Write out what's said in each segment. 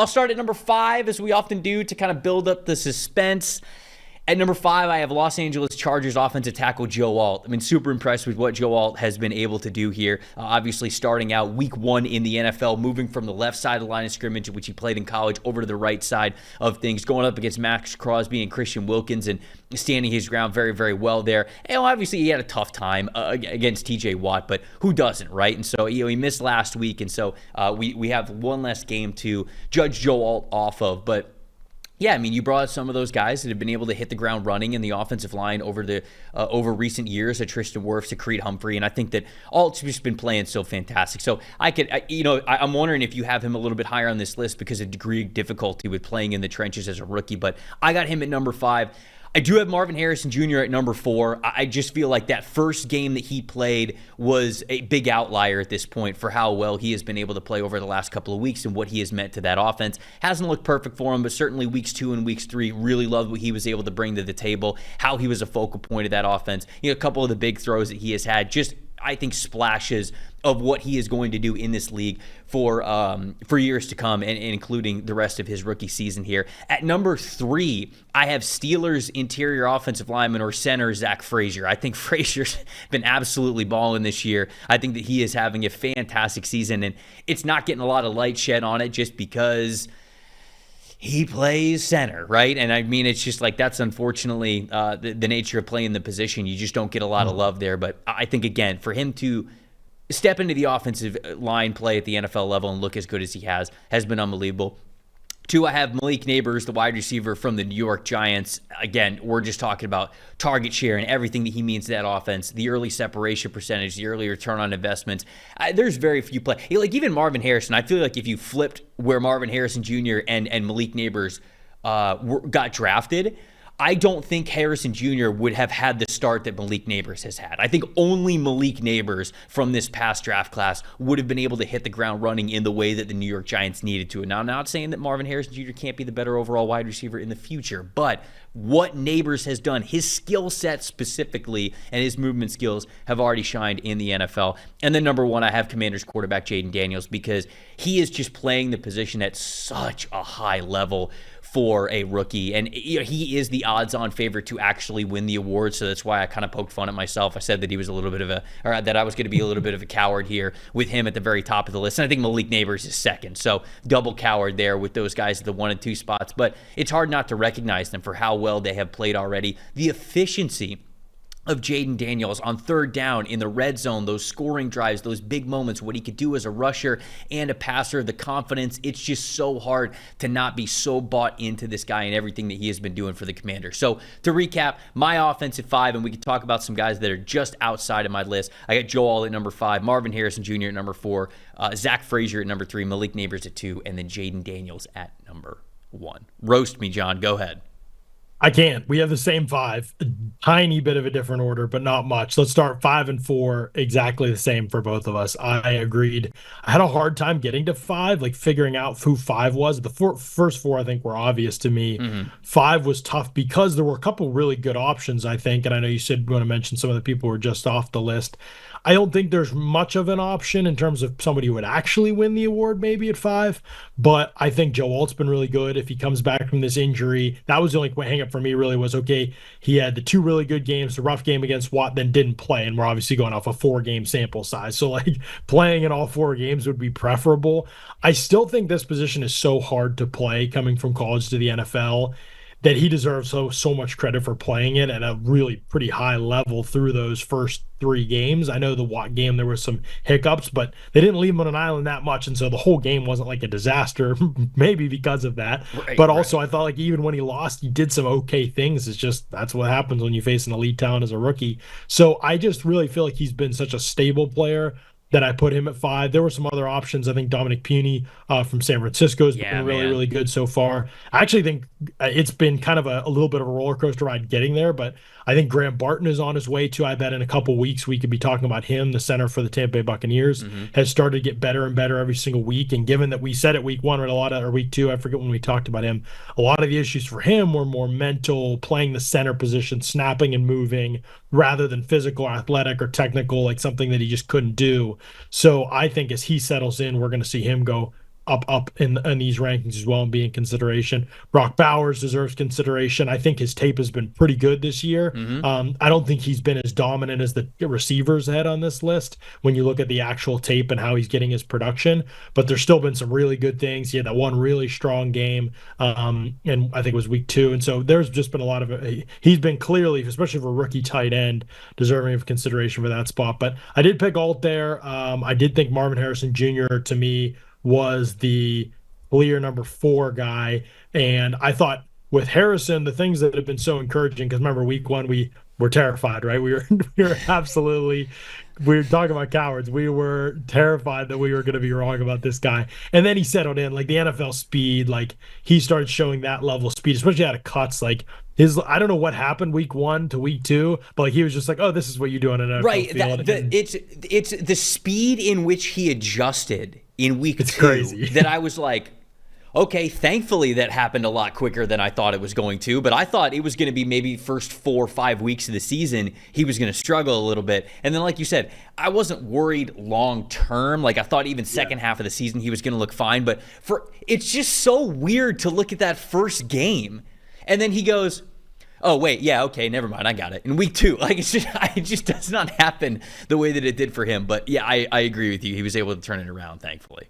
I'll start at number 5, as we often do, to kind of build up the suspense. At number 5, I have Los Angeles Chargers offensive tackle Joe Alt. I mean, super impressed with what Joe Alt has been able to do here. Obviously, starting out week 1 in the NFL, moving from the left side of the line of scrimmage, which he played in college, over to the right side of things, going up against Max Crosby and Christian Wilkins and standing his ground very, very well there. And obviously, he had a tough time against TJ Watt, but who doesn't, right? And so, he missed last week, and so we have one less game to judge Joe Alt off of. But yeah, I mean, you brought some of those guys that have been able to hit the ground running in the offensive line over recent years, Tristan Wirfs, Creed Humphrey, and I think that Alt's just been playing so fantastic. So I'm wondering if you have him a little bit higher on this list because of degree of difficulty with playing in the trenches as a rookie, but I got him at number 5. I do have Marvin Harrison Jr. at number 4. I just feel like that first game that he played was a big outlier at this point for how well he has been able to play over the last couple of weeks and what he has meant to that offense. Hasn't looked perfect for him, but certainly weeks 2 and weeks 3 really loved what he was able to bring to the table, how he was a focal point of that offense. A couple of the big throws that he has had, just I think splashes of what he is going to do in this league for years to come, and including the rest of his rookie season here. At number 3, I have Steelers interior offensive lineman or center Zach Frazier. I think Frazier's been absolutely balling this year. I think that he is having a fantastic season, and it's not getting a lot of light shed on it just because he plays center, right? And I mean, it's just like that's unfortunately the nature of playing the position. You just don't get a lot of love there. But I think, again, for him to step into the offensive line play at the NFL level and look as good as he has been unbelievable. 2, I have Malik Nabers, the wide receiver from the New York Giants. Again, we're just talking about target share and everything that he means to that offense, the early separation percentage, the early return on investments. There's very few play. Like even Marvin Harrison, I feel like if you flipped where Marvin Harrison Jr. and Malik Nabers got drafted, I don't think Harrison Jr. would have had the start that Malik Nabers has had. I think only Malik Nabers from this past draft class would have been able to hit the ground running in the way that the New York Giants needed to. And now, I'm not saying that Marvin Harrison Jr. can't be the better overall wide receiver in the future, but what Nabers has done, his skill set specifically, and his movement skills have already shined in the NFL. And then number 1, I have Commanders quarterback Jayden Daniels, because he is just playing the position at such a high level for a rookie, and he is the odds-on favorite to actually win the award. So that's why I kind of poked fun at myself. I said that he was a little bit of that I was going to be a little bit of a coward here with him at the very top of the list. And I think Malik Nabers is second, so double coward there with those guys at the 1 and 2 spots. But it's hard not to recognize them for how well they have played already. The efficiency of Jayden Daniels on third down in the red zone, those scoring drives, those big moments, what he could do as a rusher and a passer, the confidence, it's just so hard to not be so bought into this guy and everything that he has been doing for the Commanders. So to recap, my offense at 5, and we can talk about some guys that are just outside of my list. I got Joe Alt at number 5, Marvin Harrison Jr. at number 4, Zach Frazier at number 3, Malik Nabers at 2, and then Jayden Daniels at number 1. Roast me, John. Go ahead. I can't. We have the same 5, a tiny bit of a different order, but not much. Let's start 5 and 4, exactly the same for both of us. I agreed. I had a hard time getting to 5, like figuring out who 5 was. The first 4, I think, were obvious to me. 5 was tough because there were a couple really good options, I think. And I know you said you want to mention some of the people who were just off the list. I don't think there's much of an option in terms of somebody who would actually win the award maybe at 5, but I think Joe Alt's been really good. If he comes back from this injury, that was the only hang up for me really was, okay, he had the 2 really good games, the rough game against Watt, then didn't play, and we're obviously going off a 4-game sample size. So like playing in all 4 games would be preferable. I still think this position is so hard to play coming from college to the NFL that he deserves so much credit for playing it at a really pretty high level through those first 3 games. I know the Watt game, there were some hiccups, but they didn't leave him on an island that much, and so the whole game wasn't like a disaster, maybe because of that. But also, I thought like even when he lost, he did some okay things. It's just that's what happens when you face an elite talent as a rookie. So I just really feel like he's been such a stable player that I put him at 5. There were some other options. I think Dominic Puny from San Francisco has been really good so far. I actually think it's been kind of a little bit of a roller coaster ride getting there, but I think Graham Barton is on his way too. I bet in a couple weeks we could be talking about him. The center for the Tampa Bay Buccaneers has started to get better and better every single week. And given that we said it week 1 or week 2, I forget when we talked about him, a lot of the issues for him were more mental, playing the center position, snapping and moving, rather than physical, athletic, or technical, like something that he just couldn't do. So I think as he settles in, we're going to see him go up in these rankings as well and be in consideration. Brock Bowers deserves consideration. I think his tape has been pretty good this year. I don't think he's been as dominant as the receivers ahead on this list when you look at the actual tape and how he's getting his production, but there's still been some really good things. He had that one really strong game, and I think it was week 2. And so there's just been a lot of he's been clearly, especially for a rookie tight end, deserving of consideration for that spot. But I did pick Alt there. I did think Marvin Harrison Jr. to me was the clear number 4 guy. And I thought with Harrison, the things that have been so encouraging, because remember week 1, we were terrified, right? We were absolutely, we were talking about cowards. We were terrified that we were going to be wrong about this guy. And then he settled in, like the NFL speed, like he started showing that level of speed, especially out of cuts. Like I don't know what happened week 1 to week 2, but like he was just like, oh, this is what you do on an NFL field. It's the speed in which he adjusted in week 2 crazy. That I was like, okay, thankfully that happened a lot quicker than I thought it was going to, but I thought it was going to be maybe first 4 or 5 weeks of the season, he was going to struggle a little bit. And then like you said, I wasn't worried long term. Like I thought even second half of the season he was going to look fine, but it's just so weird to look at that first game and then he goes, oh wait, yeah, okay, never mind, I got it. In week 2, like it just does not happen the way that it did for him. But yeah, I agree with you. He was able to turn it around, thankfully.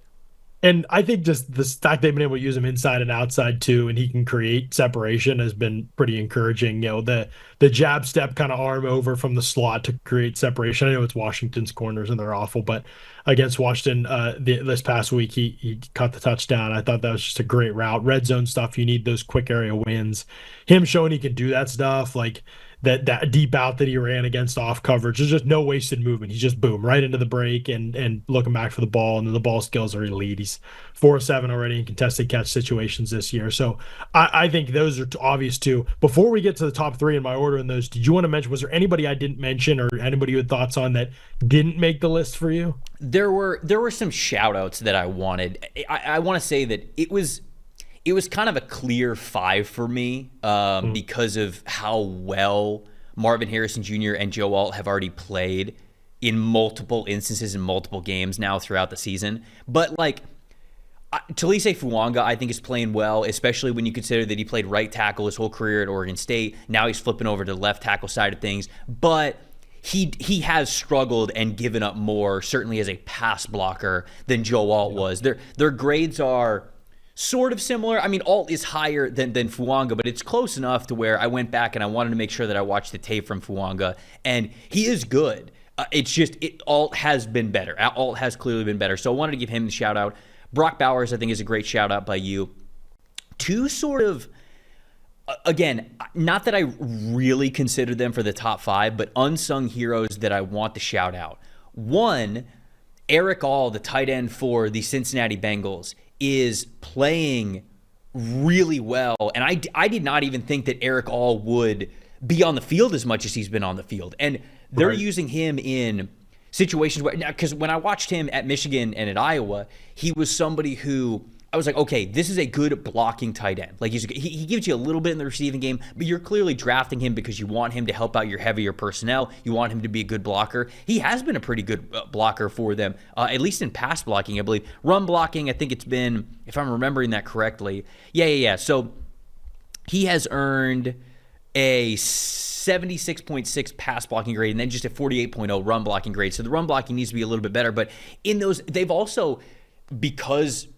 And I think just the fact they've been able to use him inside and outside too, and he can create separation has been pretty encouraging. You know, the jab step kind of arm over from the slot to create separation. I know it's Washington's corners and they're awful, but against Washington this past week, he caught the touchdown. I thought that was just a great route. Red zone stuff, you need those quick area wins. Him showing he can do that stuff, like that deep out that he ran against off coverage. There's just no wasted movement. He's just boom right into the break and looking back for the ball, and then the ball skills are elite. He's 4-7 already in contested catch situations this year. So I think those are obvious too. Before we get to the top 3 in my order in those, did you want to mention, was there anybody I didn't mention or anybody you had thoughts on that didn't make the list for you? There were some shout outs that I wanted. I want to say that it was kind of a clear 5 for me because of how well Marvin Harrison Jr. and Joe Alt have already played in multiple instances in multiple games now throughout the season. But like Talise Fuanga, I think, is playing well, especially when you consider that he played right tackle his whole career at Oregon State. Now he's flipping over to the left tackle side of things. But he has struggled and given up more, certainly as a pass blocker, than Joe Alt was. Their grades are sort of similar. I mean, Alt is higher than Fuanga, but it's close enough to where I went back and I wanted to make sure that I watched the tape from Fuanga, and he is good. It's just Alt has been better. Alt has clearly been better. So I wanted to give him the shout out. Brock Bowers, I think, is a great shout out by you. 2 sort of, again, not that I really consider them for the top 5, but unsung heroes that I want to shout out. 1, Eric All, the tight end for the Cincinnati Bengals, is playing really well. And I did not even think that Eric All would be on the field as much as he's been on the field. And they're using him in situations where, because when I watched him at Michigan and at Iowa, he was somebody who I was like, okay, this is a good blocking tight end. Like he gives you a little bit in the receiving game, but you're clearly drafting him because you want him to help out your heavier personnel. You want him to be a good blocker. He has been a pretty good blocker for them, at least in pass blocking, I believe. Run blocking, I think it's been, if I'm remembering that correctly. Yeah. So he has earned a 76.6 pass blocking grade and then just a 48.0 run blocking grade. So the run blocking needs to be a little bit better. But in those, they've also, because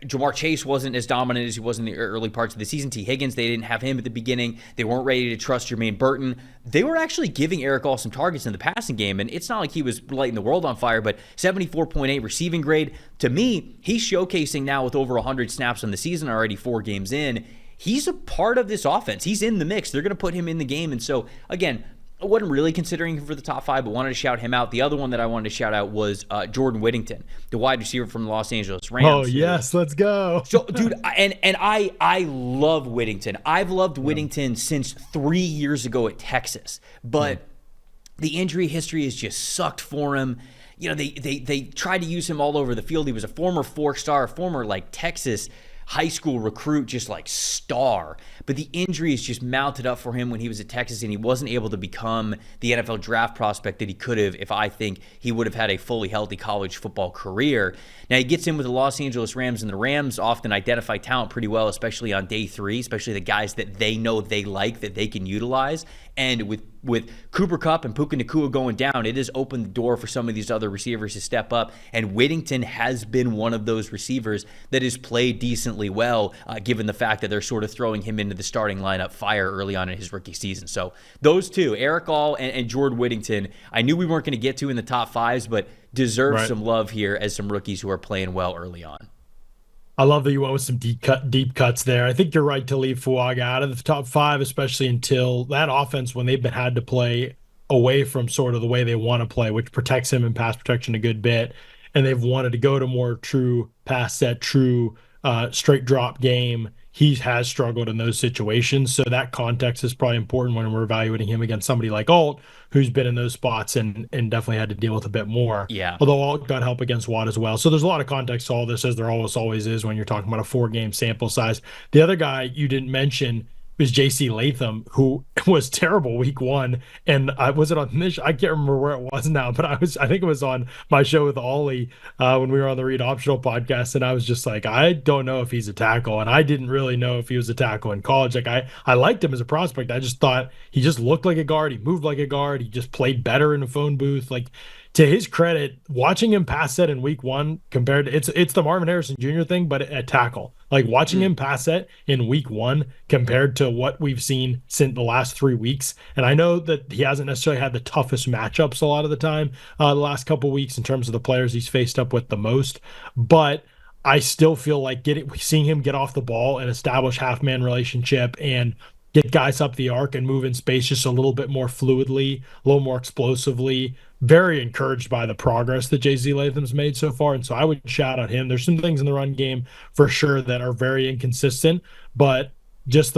Jamar Chase wasn't as dominant as he was in the early parts of the season. T. Higgins, they didn't have him at the beginning. They weren't ready to trust Jermaine Burton. They were actually giving Eric All some targets in the passing game, and it's not like he was lighting the world on fire, but 74.8 receiving grade. To me, he's showcasing now with over 100 snaps on the season already, 4 games in. He's a part of this offense. He's in the mix. They're going to put him in the game. And so, again, I wasn't really considering him for the top 5, but wanted to shout him out. The other one that I wanted to shout out was Jordan Whittington, the wide receiver from the Los Angeles Rams. Oh, yes, let's go. So, dude, and I love Whittington. I've loved Whittington since 3 years ago at Texas, but the injury history has just sucked for him. They tried to use him all over the field. He was a former 4-star, former Texas high school recruit, just like star. But the injuries just mounted up for him when he was at Texas, and he wasn't able to become the NFL draft prospect that he could have if I think he would have had a fully healthy college football career. Now, he gets in with the Los Angeles Rams, and the Rams often identify talent pretty well, especially on day 3, especially the guys that they know they like, that they can utilize. And with Cooper Kupp and Puka Nacua going down, it has opened the door for some of these other receivers to step up. And Whittington has been one of those receivers that has played decently well, given the fact that they're sort of throwing him into the starting lineup fire early on in his rookie season. So those two, Eric All and Jordan Whittington, I knew we weren't going to get to in the top 5s, but deserve some love here as some rookies who are playing well early on. I love that you went with some deep cuts there. I think you're right to leave Fuaga out of the top 5, especially until that offense, when they've had to play away from sort of the way they want to play, which protects him in pass protection a good bit, and they've wanted to go to more true pass set, true straight drop game. He has struggled in those situations, so that context is probably important when we're evaluating him against somebody like Alt, who's been in those spots and definitely had to deal with a bit more. Yeah. Although Alt got help against Watt as well. So there's a lot of context to all this, as there always is when you're talking about a 4-game sample size. The other guy you didn't mention was J.C. Latham, who was terrible week 1. And was it on this? I can't remember where it was now, but I think it was on my show with Ollie when we were on the Read Optional podcast. And I was just like, I don't know if he's a tackle. And I didn't really know if he was a tackle in college. Like I liked him as a prospect. I just thought he just looked like a guard. He moved like a guard. He just played better in a phone booth. Like, to his credit, watching him pass set in week 1 compared to it's the Marvin Harrison Jr. thing, but at tackle. Like watching him pass set in week 1 compared to what we've seen since the last 3 weeks. And I know that he hasn't necessarily had the toughest matchups a lot of the time the last couple weeks in terms of the players he's faced up with the most, but I still feel like seeing him get off the ball and establish half-man relationship and get guys up the arc and move in space just a little bit more fluidly, a little more explosively. Very encouraged by the progress that J.C. Latham's made so far, and so I would shout out him. There's some things in the run game for sure that are very inconsistent, but just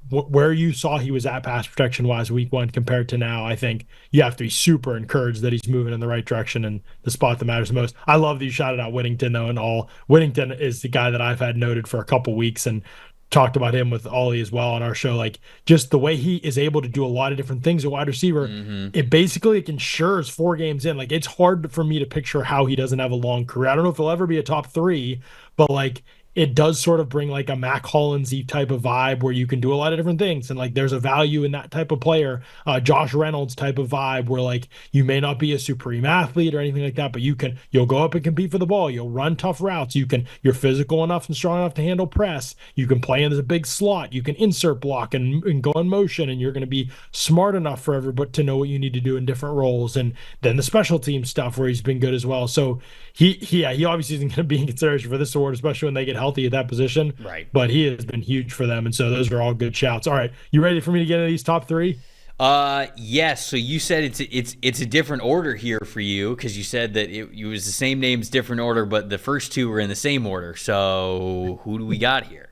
where you saw he was at pass protection wise week 1 compared to now, I think you have to be super encouraged that he's moving in the right direction and the spot that matters the most. I love that you shouted out Whittington though, and all. Whittington is the guy that I've had noted for a couple weeks and talked about him with Ollie as well on our show. Like, just the way he is able to do a lot of different things at wide receiver, it basically ensures 4 games in. Like, it's hard for me to picture how he doesn't have a long career. I don't know if he'll ever be a top 3, but like, it does sort of bring like a Mac Hollins-y type of vibe where you can do a lot of different things. And like, there's a value in that type of player, Josh Reynolds type of vibe where like, you may not be a supreme athlete or anything like that, but you'll go up and compete for the ball. You'll run tough routes. You're physical enough and strong enough to handle press. You can play in as a big slot. You can insert block and go in motion. And you're going to be smart enough for everybody to know what you need to do in different roles. And then the special team stuff where he's been good as well. So he obviously isn't going to be in consideration for this award, especially when they get healthy at that position. Right. But he has been huge for them. And so those are all good shouts. All right. You ready for me to get into these top 3? Yes. So you said it's a different order here for you because you said that it was the same names, different order, but the first 2 were in the same order. So who do we got here?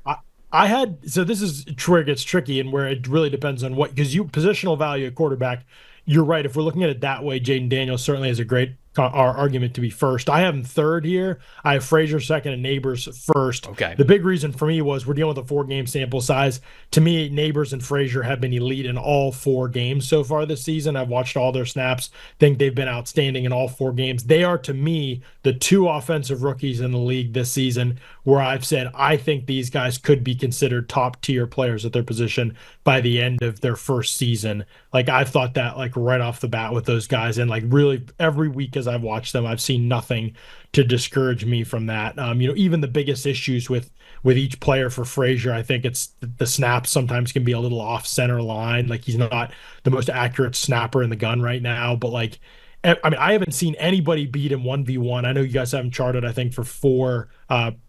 So this is where it gets tricky and where it really depends on because positional value at quarterback, you're right. If we're looking at it that way, Jayden Daniels certainly has a great argument to be first. I have him 3rd here. I have Frazier 2nd and Nabers 1st. Okay. The big reason for me was we're dealing with a 4-game sample size. To me, Nabers and Frazier have been elite in all 4 games so far this season. I've watched all their snaps. Think they've been outstanding in all 4 games. They are, to me, the 2 offensive rookies in the league this season where I've said I think these guys could be considered top-tier players at their position by the end of their first season. Like, I've thought that like right off the bat with those guys, and like really every week as I've watched them, I've seen nothing to discourage me from that. Even the biggest issues with each player for Frazier, I think it's the snaps sometimes can be a little off center line. Like, he's not the most accurate snapper in the gun right now, but like, I haven't seen anybody beat him 1v1. I know you guys haven't charted, I think, for 4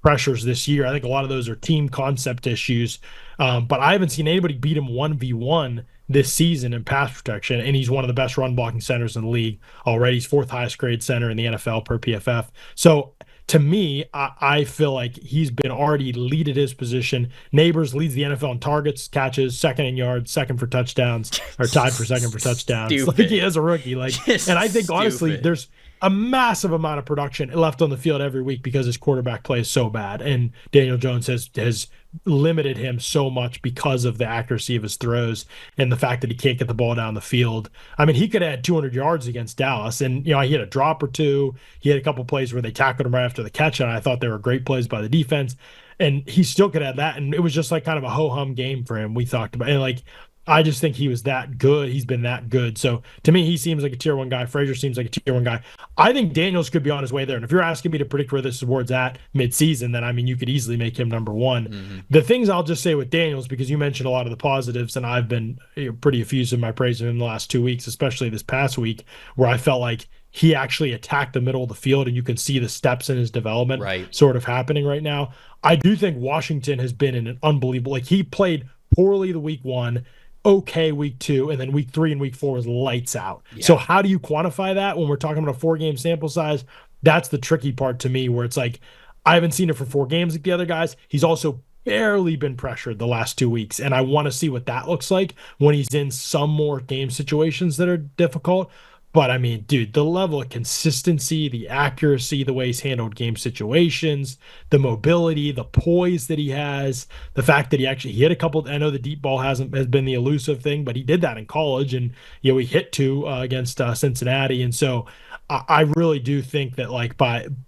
pressures this year. I think a lot of those are team concept issues. But I haven't seen anybody beat him 1v1 this season in pass protection, and he's one of the best run blocking centers in the league already. He's 4th highest grade center in the NFL per PFF. So to me, I feel like he's been already lead at his position. Nabers leads the NFL in targets, catches, 2nd in yards, 2nd for touchdowns, or tied for 2nd for touchdowns. Like, he is a rookie. Like, and I think honestly, there's a massive amount of production left on the field every week because his quarterback play is so bad. And Daniel Jones has limited him so much because of the accuracy of his throws and the fact that he can't get the ball down the field. I mean, he could have had 200 yards against Dallas, and he had a drop or two. He had a couple plays where they tackled him right after the catch, and I thought they were great plays by the defense. And he still could have that, and it was just like kind of a ho-hum game for him. We talked about, and like, I just think he was that good. He's been that good. So to me, he seems like a tier 1 guy. Frazier seems like a tier 1 guy. I think Daniels could be on his way there. And if you're asking me to predict where this award's at mid-season, then I mean, you could easily make him number 1. Mm-hmm. The things I'll just say with Daniels, because you mentioned a lot of the positives, and I've been pretty effusive in my praise of him the last 2 weeks, especially this past week, where I felt like he actually attacked the middle of the field, and you can see the steps in his development sort of happening right now. I do think Washington has been in an unbelievable, like, he played poorly the week 1, okay week 2, and then week 3 and week 4 was lights out. Yeah. So how do you quantify that when we're talking about a 4-game sample size? That's the tricky part to me, where it's like, I haven't seen it for 4 games like the other guys. He's also barely been pressured the last 2 weeks, and I want to see what that looks like when he's in some more game situations that are difficult. But I mean, dude, the level of consistency, the accuracy, the way he's handled game situations, the mobility, the poise that he has, the fact that he actually hit a couple. I know the deep ball has been the elusive thing, but he did that in college, and he hit 2 against Cincinnati, and so I really do think that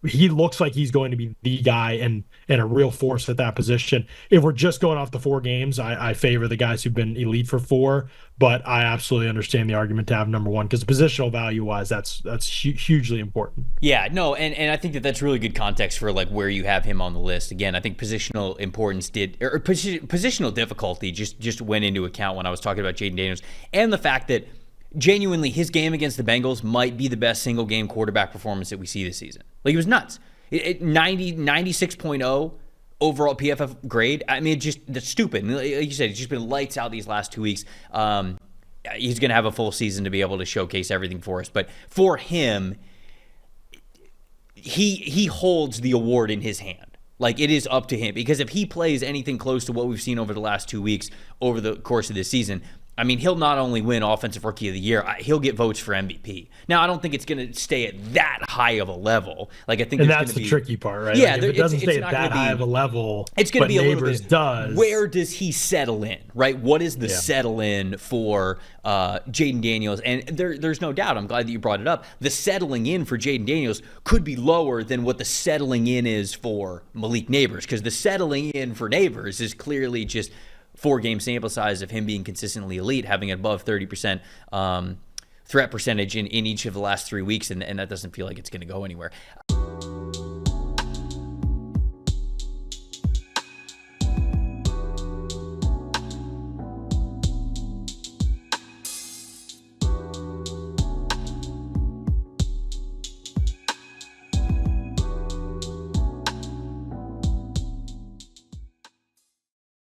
he looks like he's going to be the guy and a real force at that position. If we're just going off the 4 games, I favor the guys who've been elite for 4, but I absolutely understand the argument to have number 1, because positional value wise, that's hugely important. Yeah, no, and I think that's really good context for like where you have him on the list. Again, I think positional importance positional difficulty just went into account when I was talking about Jayden Daniels, and the fact that genuinely his game against the Bengals might be the best single game quarterback performance that we see this season. Like, it was nuts. 96.0 overall PFF grade. I mean, that's stupid. And like you said, it's just been lights out these last 2 weeks. He's going to have a full season to be able to showcase everything for us. But for him, he holds the award in his hand. Like, it is up to him, because if he plays anything close to what we've seen over the last 2 weeks over the course of this season, I mean, he'll not only win Offensive Rookie of the Year, he'll get votes for MVP. Now, I don't think it's going to stay at that high of a level. Like, I think, and that's the tricky part, right? Yeah, like, if it doesn't stay at that high of a level, it's going to be a little bit. Does. Where does he settle in, right? What is the settle in for Jayden Daniels? And there's no doubt. I'm glad that you brought it up. The settling in for Jayden Daniels could be lower than what the settling in is for Malik Nabers, because the settling in for Nabers is clearly just 4-game sample size of him being consistently elite, having an above 30% threat percentage in each of the last 3 weeks, and that doesn't feel like it's going to go anywhere.